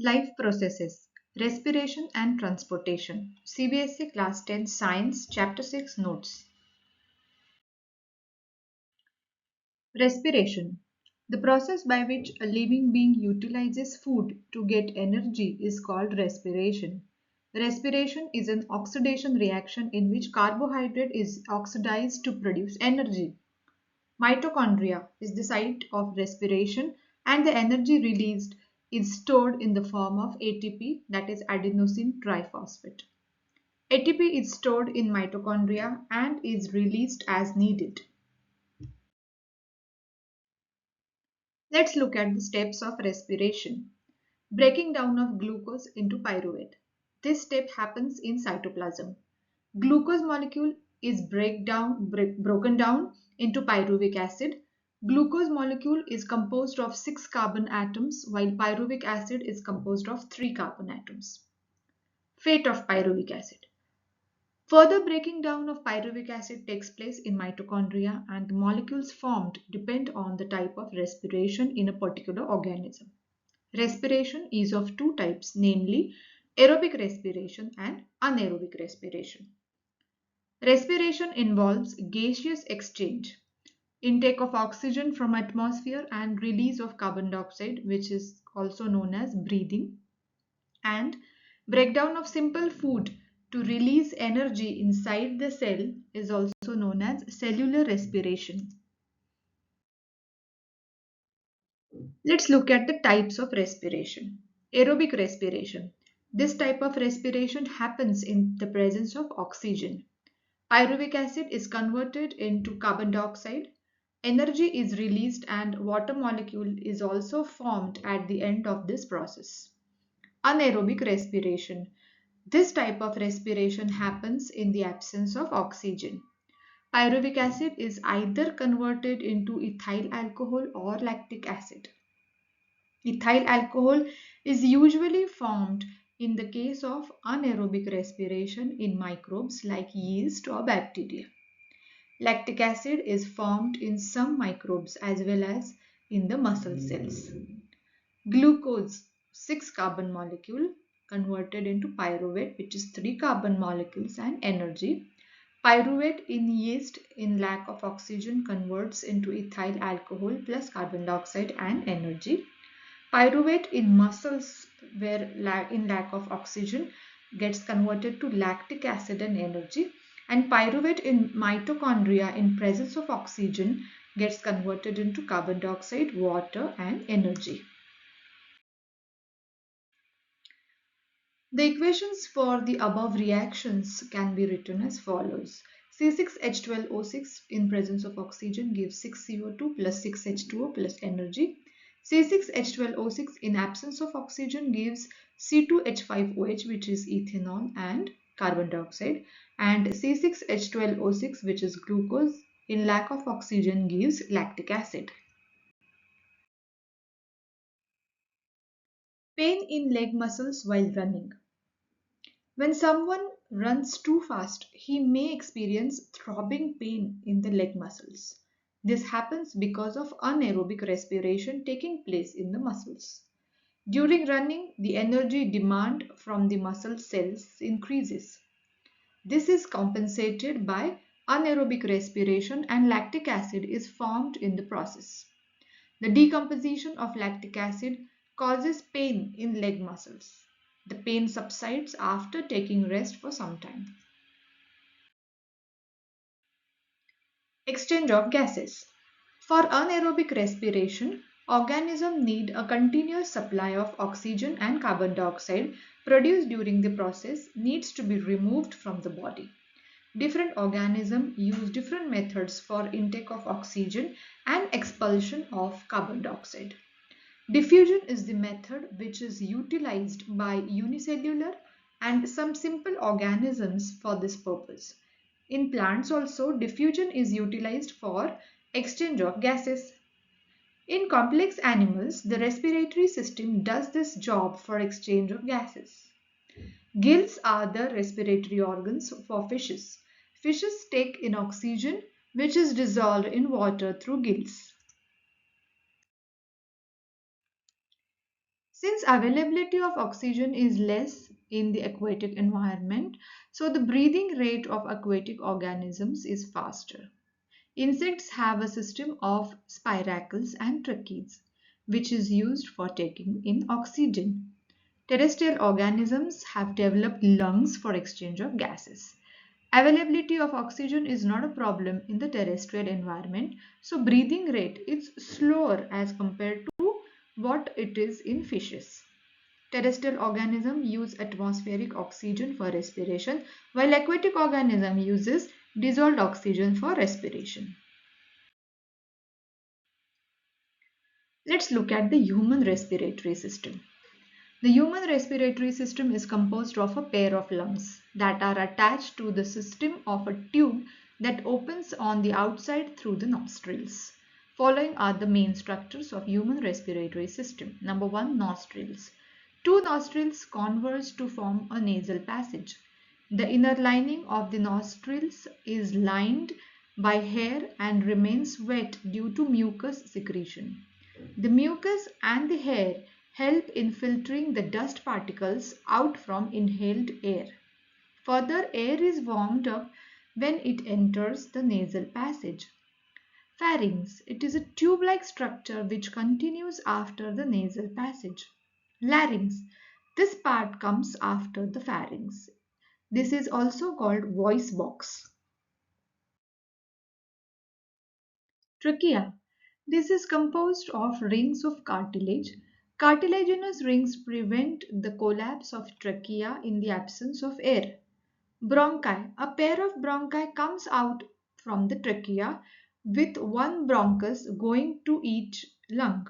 Life processes, respiration and transportation. CBSE Class 10 Science Chapter 6 Notes. Respiration. The process by which a living being utilizes food to get energy is called respiration. Respiration is an oxidation reaction in which carbohydrate is oxidized to produce energy. Mitochondria is the site of respiration and the energy released is stored in the form of ATP, that is adenosine triphosphate. ATP is stored in mitochondria and is released as needed. Let's look at the steps of respiration. Breaking down of glucose into pyruvate. This step happens in cytoplasm. Glucose molecule is broken down into pyruvic acid. Glucose molecule is composed of 6 carbon atoms while pyruvic acid is composed of 3 carbon atoms. Fate of pyruvic acid. Further breaking down of pyruvic acid takes place in mitochondria and the molecules formed depend on the type of respiration in a particular organism. Respiration is of two types, namely aerobic respiration and anaerobic respiration. Respiration involves gaseous exchange, intake of oxygen from atmosphere and release of carbon dioxide, which is also known as breathing, and breakdown of simple food to release energy inside the cell is also known as cellular respiration. Let's look at the types of respiration. Aerobic respiration. This type of respiration happens in the presence of oxygen. Pyruvic acid is converted into carbon dioxide. Energy is released and water molecule is also formed at the end of this process. Anaerobic respiration. This type of respiration happens in the absence of oxygen. Pyruvic acid is either converted into ethyl alcohol or lactic acid. Ethyl alcohol is usually formed in the case of anaerobic respiration in microbes like yeast or bacteria. Lactic acid is formed in some microbes as well as in the muscle cells. Glucose, 6 carbon molecule converted into pyruvate, which is 3 carbon molecules and energy. Pyruvate in yeast in lack of oxygen converts into ethyl alcohol plus carbon dioxide and energy. Pyruvate in muscles where in lack of oxygen gets converted to lactic acid and energy, and pyruvate in mitochondria in presence of oxygen gets converted into carbon dioxide, water and energy. The equations for the above reactions can be written as follows. C6H12O6 in presence of oxygen gives 6CO2 plus 6H2O plus energy. C6H12O6 in absence of oxygen gives C2H5OH, which is ethanol and carbon dioxide, and C6H12O6, which is glucose, in lack of oxygen gives lactic acid. Pain in leg muscles while running. When someone runs too fast, he may experience throbbing pain in the leg muscles. This happens because of anaerobic respiration taking place in the muscles. During running, the energy demand from the muscle cells increases. This is compensated by anaerobic respiration and lactic acid is formed in the process. The decomposition of lactic acid causes pain in leg muscles. The pain subsides after taking rest for some time. Exchange of gases. For anaerobic respiration, organisms need a continuous supply of oxygen and carbon dioxide produced during the process needs to be removed from the body. Different organisms use different methods for intake of oxygen and expulsion of carbon dioxide. Diffusion is the method which is utilized by unicellular and some simple organisms for this purpose. In plants also, diffusion is utilized for exchange of gases. In complex animals, the respiratory system does this job for exchange of gases. Gills are the respiratory organs for fishes. Fishes take in oxygen which is dissolved in water through gills. Since availability of oxygen is less in the aquatic environment, so the breathing rate of aquatic organisms is faster. Insects have a system of spiracles and trachees, which is used for taking in oxygen. Terrestrial organisms have developed lungs for exchange of gases. Availability of oxygen is not a problem in the terrestrial environment, so breathing rate is slower as compared to what it is in fishes. Terrestrial organisms use atmospheric oxygen for respiration, while aquatic organism uses dissolved oxygen for respiration. Let's look at the human respiratory system. The human respiratory system is composed of a pair of lungs that are attached to the system of a tube that opens on the outside through the nostrils. Following are the main structures of human respiratory system. Number 1, nostrils. Two nostrils converge to form a nasal passage. The inner lining of the nostrils is lined by hair and remains wet due to mucus secretion. The mucus and the hair help in filtering the dust particles out from inhaled air. Further, air is warmed up when it enters the nasal passage. Pharynx. It is a tube-like structure which continues after the nasal passage. Larynx. This part comes after the pharynx. This is also called voice box. Trachea. This is composed of rings of cartilage. Cartilaginous rings prevent the collapse of trachea in the absence of air. Bronchi. A pair of bronchi comes out from the trachea with one bronchus going to each lung.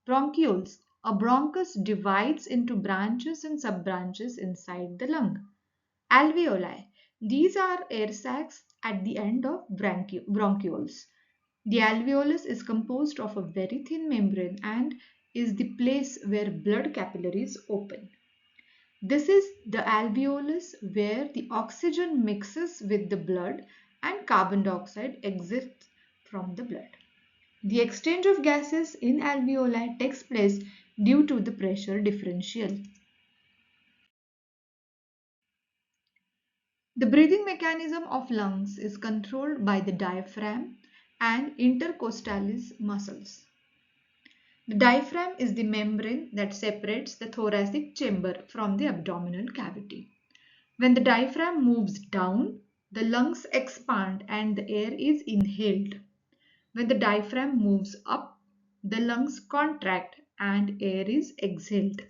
Bronchioles. A bronchus divides into branches and subbranches inside the lung. Alveoli. These are air sacs at the end of bronchioles. The alveolus is composed of a very thin membrane and is the place where blood capillaries open. This is the alveolus where the oxygen mixes with the blood and carbon dioxide exits from the blood. The exchange of gases in alveoli takes place due to the pressure differential. The breathing mechanism of lungs is controlled by the diaphragm and intercostalis muscles. The diaphragm is the membrane that separates the thoracic chamber from the abdominal cavity. When the diaphragm moves down, the lungs expand and the air is inhaled. When the diaphragm moves up, the lungs contract and air is exhaled.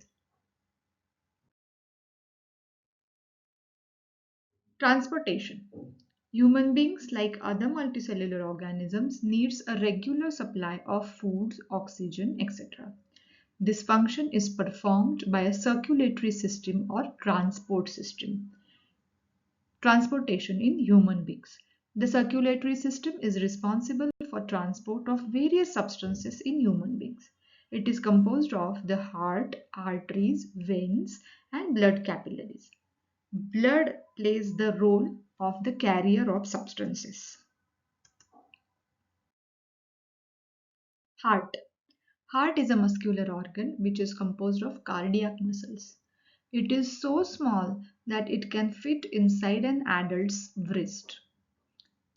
Transportation. Human beings, like other multicellular organisms, needs a regular supply of food, oxygen, etc. This function is performed by a circulatory system or transport system. Transportation in human beings. The circulatory system is responsible for transport of various substances in human beings. It is composed of the heart, arteries, veins, and blood capillaries. Blood plays the role of the carrier of substances. Heart. Heart is a muscular organ which is composed of cardiac muscles. It is so small that it can fit inside an adult's wrist.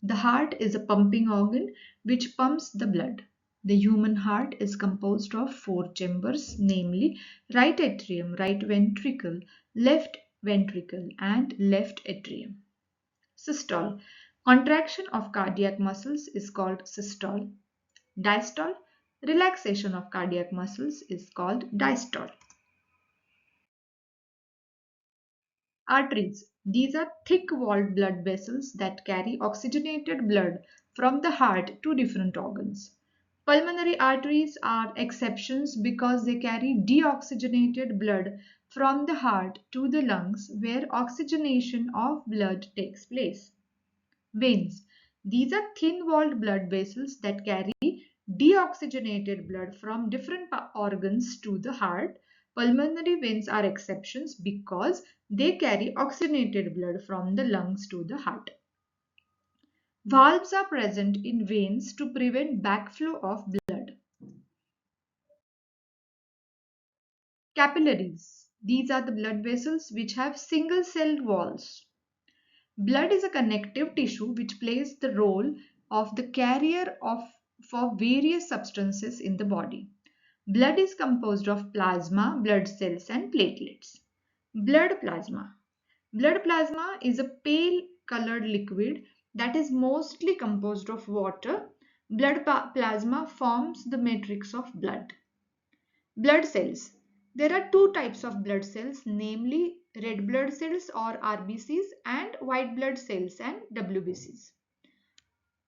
The heart is a pumping organ which pumps the blood. The human heart is composed of four chambers, namely right atrium, right ventricle, left ventricle, and left atrium. Systole. Contraction of cardiac muscles is called systole. Diastole. Relaxation of cardiac muscles is called diastole. Arteries. These are thick-walled blood vessels that carry oxygenated blood from the heart to different organs. Pulmonary arteries are exceptions because they carry deoxygenated blood from the heart to the lungs where oxygenation of blood takes place. Veins. These are thin-walled blood vessels that carry deoxygenated blood from different organs to the heart. Pulmonary veins are exceptions because they carry oxygenated blood from the lungs to the heart. Valves are present in veins to prevent backflow of blood. Capillaries. These are the blood vessels which have single-celled walls. Blood is a connective tissue which plays the role of the carrier for various substances in the body. Blood is composed of plasma, blood cells, and platelets. Blood plasma. Blood plasma is a pale colored liquid that is mostly composed of water. Blood plasma forms the matrix of blood. Blood cells. There are two types of blood cells, namely red blood cells or RBCs and white blood cells and WBCs.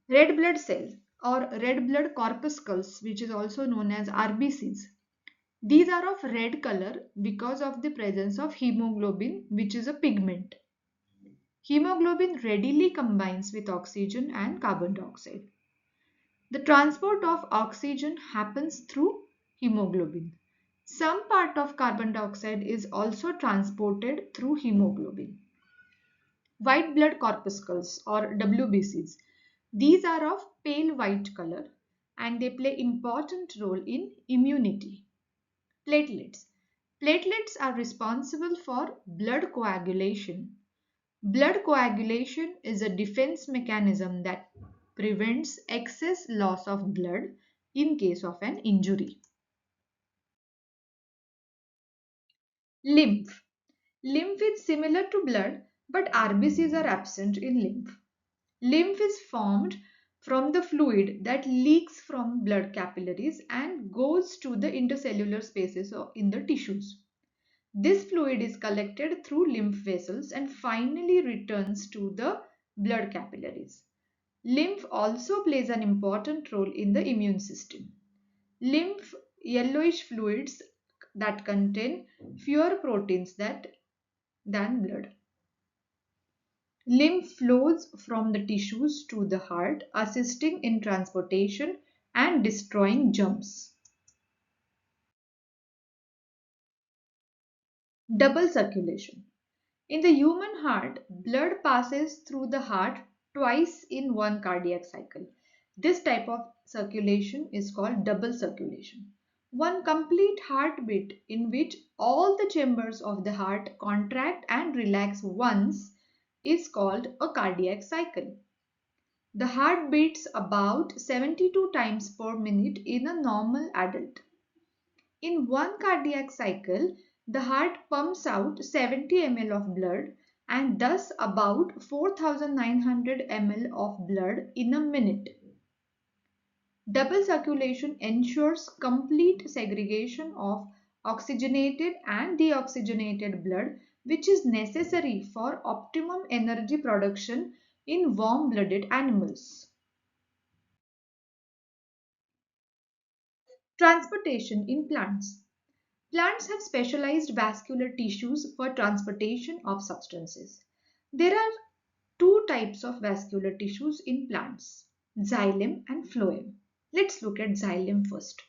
Red blood cells or red blood corpuscles, which is also known as RBCs. These are of red color because of the presence of hemoglobin, which is a pigment. Hemoglobin readily combines with oxygen and carbon dioxide. The transport of oxygen happens through hemoglobin. Some part of carbon dioxide is also transported through hemoglobin. White blood corpuscles or WBCs. These are of pale white color and they play important role in immunity. Platelets. Platelets are responsible for blood coagulation. Blood coagulation is a defense mechanism that prevents excess loss of blood in case of an injury. Lymph. Lymph is similar to blood, but RBCs are absent in lymph. Lymph is formed from the fluid that leaks from blood capillaries and goes to the intercellular spaces in the tissues. This fluid is collected through lymph vessels and finally returns to the blood capillaries. Lymph also plays an important role in the immune system. Lymph yellowish fluids that contain fewer proteins than blood. Lymph flows from the tissues to the heart, assisting in transportation and destroying germs. Double circulation. In the human heart, blood passes through the heart twice in one cardiac cycle. This type of circulation is called double circulation. One complete heartbeat in which all the chambers of the heart contract and relax once is called a cardiac cycle. The heart beats about 72 times per minute in a normal adult. In one cardiac cycle, the heart pumps out 70 ml of blood and thus about 4,900 ml of blood in a minute. Double circulation ensures complete segregation of oxygenated and deoxygenated blood, which is necessary for optimum energy production in warm-blooded animals. Transportation in plants. Plants have specialized vascular tissues for transportation of substances. There are two types of vascular tissues in plants, xylem and phloem. Let's look at xylem first.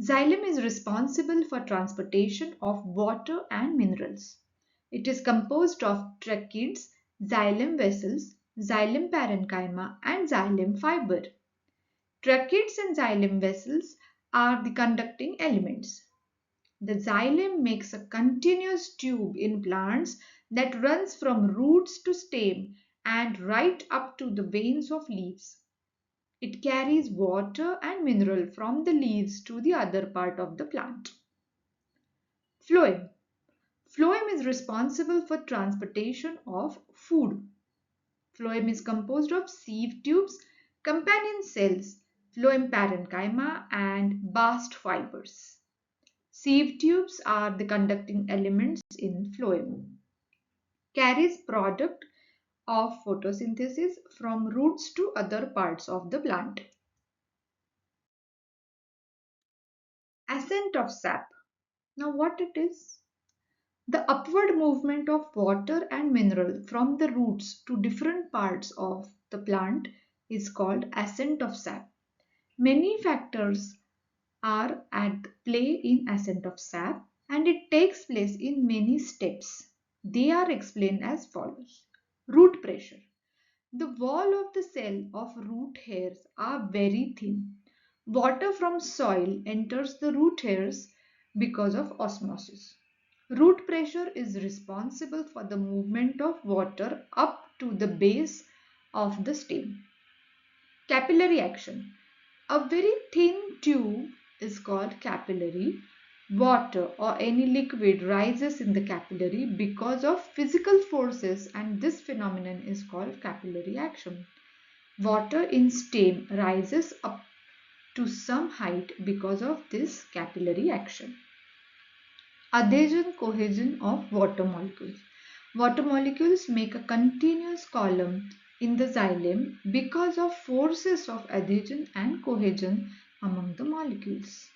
Xylem is responsible for transportation of water and minerals. It is composed of tracheids, xylem vessels, xylem parenchyma, and xylem fiber. Tracheids and xylem vessels are the conducting elements. The xylem makes a continuous tube in plants that runs from roots to stem and right up to the veins of leaves. It carries water and mineral from the leaves to the other part of the plant. Phloem. Phloem is responsible for transportation of food. Phloem is composed of sieve tubes, companion cells, phloem parenchyma, and bast fibers. Sieve tubes are the conducting elements in phloem. Carries product of photosynthesis from roots to other parts of the plant. Ascent of sap. Now what it is? The upward movement of water and mineral from the roots to different parts of the plant is called ascent of sap. Many factors are at play in ascent of sap and it takes place in many steps. They are explained as follows. Root pressure. The wall of the cell of root hairs are very thin. Water from soil enters the root hairs because of osmosis. Root pressure is responsible for the movement of water up to the base of the stem. Capillary action. A very thin tube is called capillary. Water or any liquid rises in the capillary because of physical forces, and this phenomenon is called capillary action. Water in stem rises up to some height because of this capillary action. Adhesion cohesion of water molecules. Water molecules make a continuous column in the xylem because of forces of adhesion and cohesion among the molecules.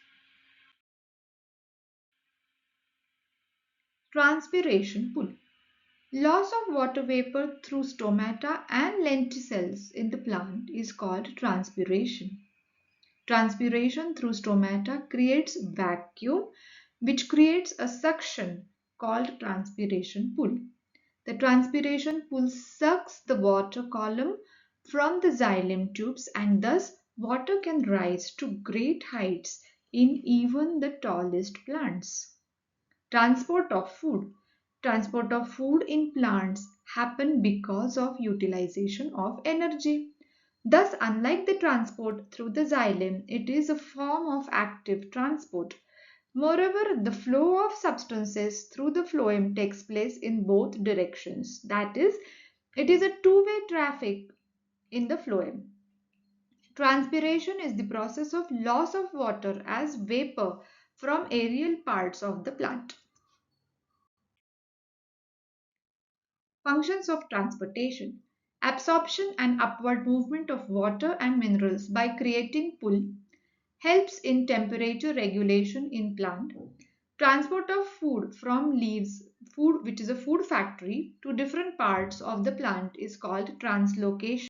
Transpiration pull. Loss of water vapor through stomata and lenticels in the plant is called transpiration. Transpiration through stomata creates vacuum, which creates a suction called transpiration pull. The transpiration pool sucks the water column from the xylem tubes, and thus water can rise to great heights in even the tallest plants. Transport of food. Transport of food in plants happen because of utilization of energy. Thus, unlike the transport through the xylem, it is a form of active transport. Moreover, the flow of substances through the phloem takes place in both directions. That is, it is a two-way traffic in the phloem. Transpiration is the process of loss of water as vapor from aerial parts of the plant. Functions of transportation. Absorption and upward movement of water and minerals by creating pull helps in temperature regulation in plant. Transport of food from leaves, food which is a food factory, to different parts of the plant is called translocation.